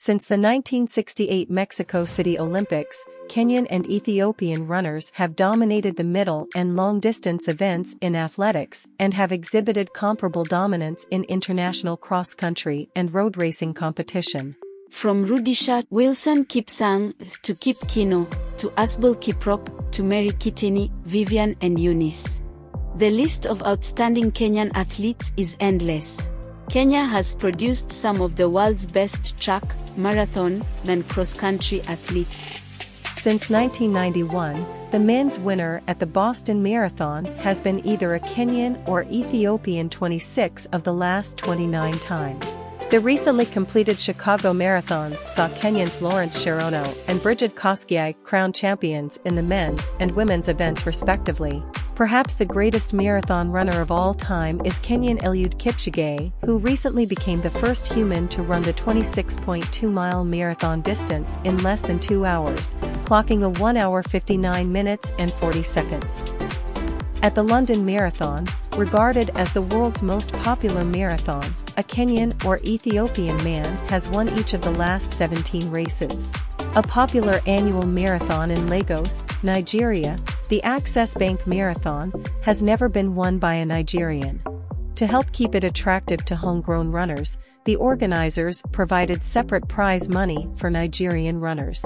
Since the 1968 Mexico City Olympics, Kenyan and Ethiopian runners have dominated the middle and long-distance events in athletics and have exhibited comparable dominance in international cross-country and road racing competition. From Rudisha Wilson Kipsang to Kip Kino, to Asbel Kiprop, to Mary Kitini, Vivian and Eunice. The list of outstanding Kenyan athletes is endless. Kenya has produced some of the world's best track, marathon, and cross-country athletes. Since 1991, the men's winner at the Boston Marathon has been either a Kenyan or Ethiopian 26 of the last 29 times. The recently completed Chicago Marathon saw Kenyans Lawrence Cherono and Brigid Kosgei crowned champions in the men's and women's events respectively. Perhaps the greatest marathon runner of all time is Kenyan Eliud Kipchoge, who recently became the first human to run the 26.2-mile marathon distance in less than 2 hours, clocking a 1 hour 59 minutes and 40 seconds. At the London Marathon, regarded as the world's most popular marathon, a Kenyan or Ethiopian man has won each of the last 17 races. A popular annual marathon in Lagos, Nigeria, the Access Bank Marathon, has never been won by a Nigerian. To help keep it attractive to homegrown runners, the organizers provided separate prize money for Nigerian runners.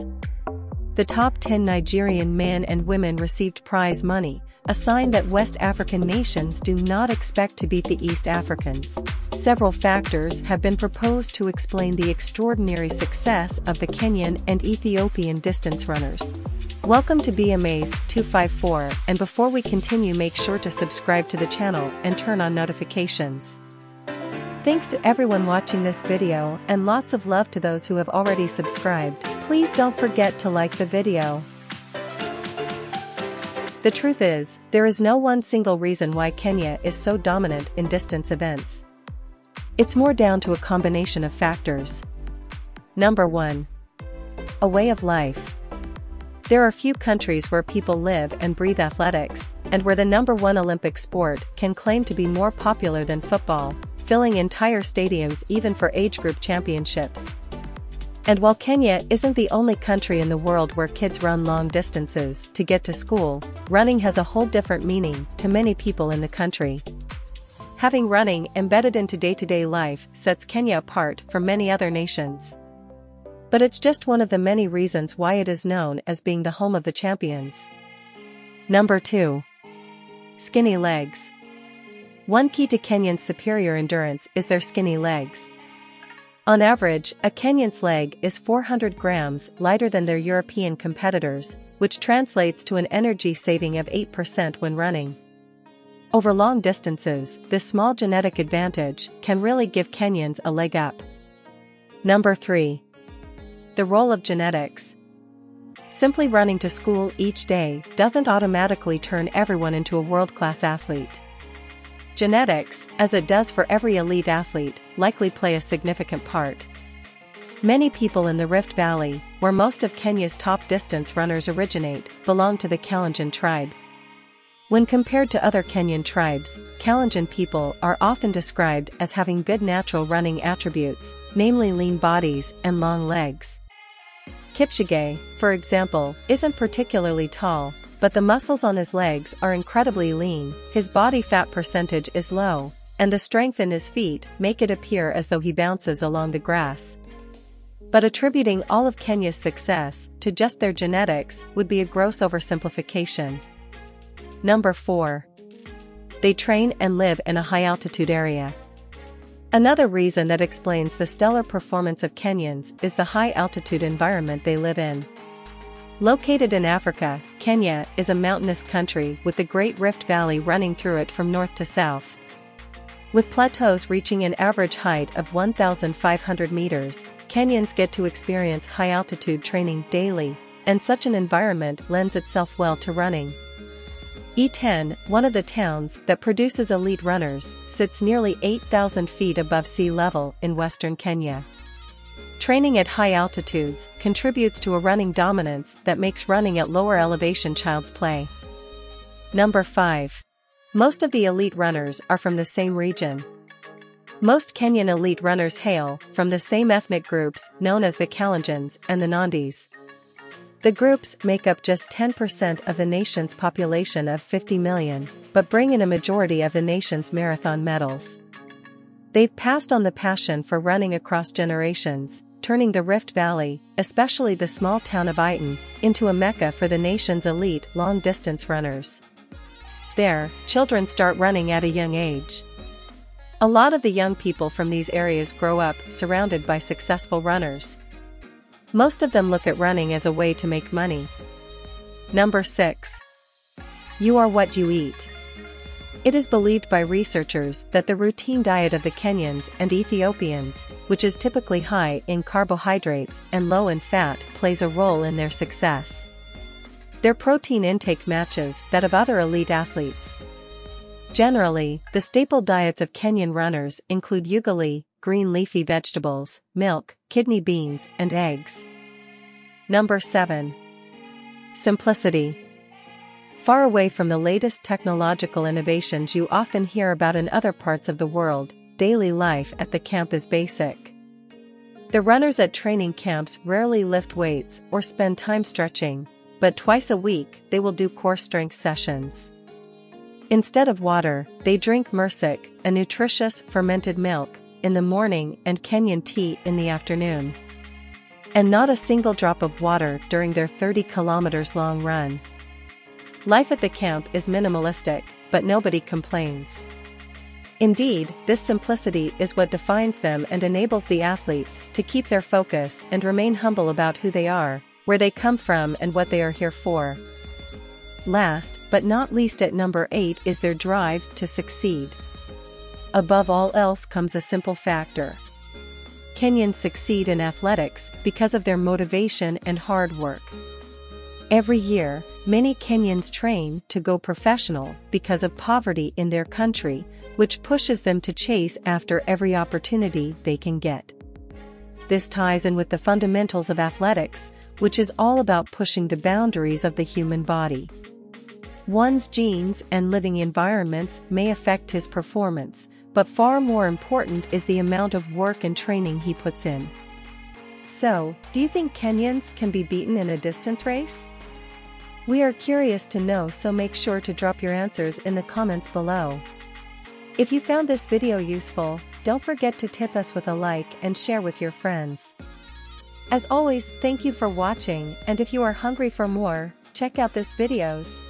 The top 10 Nigerian men and women received prize money, a sign that West African nations do not expect to beat the East Africans. Several factors have been proposed to explain the extraordinary success of the Kenyan and Ethiopian distance runners. Welcome to Be Amazed 254, and before we continue, make sure to subscribe to the channel and turn on notifications. Thanks to everyone watching this video, and lots of love to those who have already subscribed. Please don't forget to like the video. The truth is, there is no one single reason why Kenya is so dominant in distance events. It's more down to a combination of factors. Number 1. A way of life. There are few countries where people live and breathe athletics, and where the number 1 Olympic sport can claim to be more popular than football, filling entire stadiums even for age group championships. And while Kenya isn't the only country in the world where kids run long distances to get to school, running has a whole different meaning to many people in the country. Having running embedded into day-to-day life sets Kenya apart from many other nations. But it's just one of the many reasons why it is known as being the home of the champions. Number 2. Skinny legs. One key to Kenyans' superior endurance is their skinny legs. On average, a Kenyan's leg is 400 grams lighter than their European competitors, which translates to an energy saving of 8% when running. Over long distances, this small genetic advantage can really give Kenyans a leg up. Number 3. The role of genetics. Simply running to school each day doesn't automatically turn everyone into a world-class athlete. Genetics, as it does for every elite athlete, likely play a significant part. Many people in the Rift Valley, where most of Kenya's top distance runners originate, belong to the Kalenjin tribe. When compared to other Kenyan tribes, Kalenjin people are often described as having good natural running attributes, namely lean bodies and long legs. Kipchoge, for example, isn't particularly tall, but the muscles on his legs are incredibly lean, his body fat percentage is low, and the strength in his feet make it appear as though he bounces along the grass. But attributing all of Kenya's success to just their genetics would be a gross oversimplification. Number 4. They train and live in a high-altitude area. Another reason that explains the stellar performance of Kenyans is the high-altitude environment they live in. Located in Africa, Kenya is a mountainous country with the Great Rift Valley running through it from north to south. With plateaus reaching an average height of 1,500 meters, Kenyans get to experience high-altitude training daily, and such an environment lends itself well to running. E10, one of the towns that produces elite runners, sits nearly 8,000 feet above sea level in western Kenya. Training at high altitudes contributes to a running dominance that makes running at lower elevation child's play. Number 5. Most of the elite runners are from the same region. Most Kenyan elite runners hail from the same ethnic groups known as the Kalenjins and the Nandis. The groups make up just 10% of the nation's population of 50 million, but bring in a majority of the nation's marathon medals. They've passed on the passion for running across generations, turning the Rift Valley, especially the small town of Iton, into a mecca for the nation's elite long-distance runners. There, children start running at a young age. A lot of the young people from these areas grow up surrounded by successful runners. Most of them look at running as a way to make money. Number 6. You are what you eat. It is believed by researchers that the routine diet of the Kenyans and Ethiopians, which is typically high in carbohydrates and low in fat, plays a role in their success. Their protein intake matches that of other elite athletes. Generally, the staple diets of Kenyan runners include ugali, green leafy vegetables, milk, kidney beans, and eggs. Number 7. Simplicity. Far away from the latest technological innovations you often hear about in other parts of the world, daily life at the camp is basic. The runners at training camps rarely lift weights or spend time stretching, but twice a week they will do core strength sessions. Instead of water, they drink mursik, a nutritious fermented milk, in the morning and Kenyan tea in the afternoon. And not a single drop of water during their 30 kilometers long run. Life at the camp is minimalistic, but nobody complains. Indeed, this simplicity is what defines them and enables the athletes to keep their focus and remain humble about who they are, where they come from and what they are here for. Last, but not least at number 8 is their drive to succeed. Above all else comes a simple factor. Kenyans succeed in athletics because of their motivation and hard work. Every year, many Kenyans train to go professional because of poverty in their country, which pushes them to chase after every opportunity they can get. This ties in with the fundamentals of athletics, which is all about pushing the boundaries of the human body. One's genes and living environments may affect his performance, but far more important is the amount of work and training he puts in. So, do you think Kenyans can be beaten in a distance race? We are curious to know, so make sure to drop your answers in the comments below. If you found this video useful, don't forget to tip us with a like and share with your friends. As always, thank you for watching, and if you are hungry for more, check out this videos.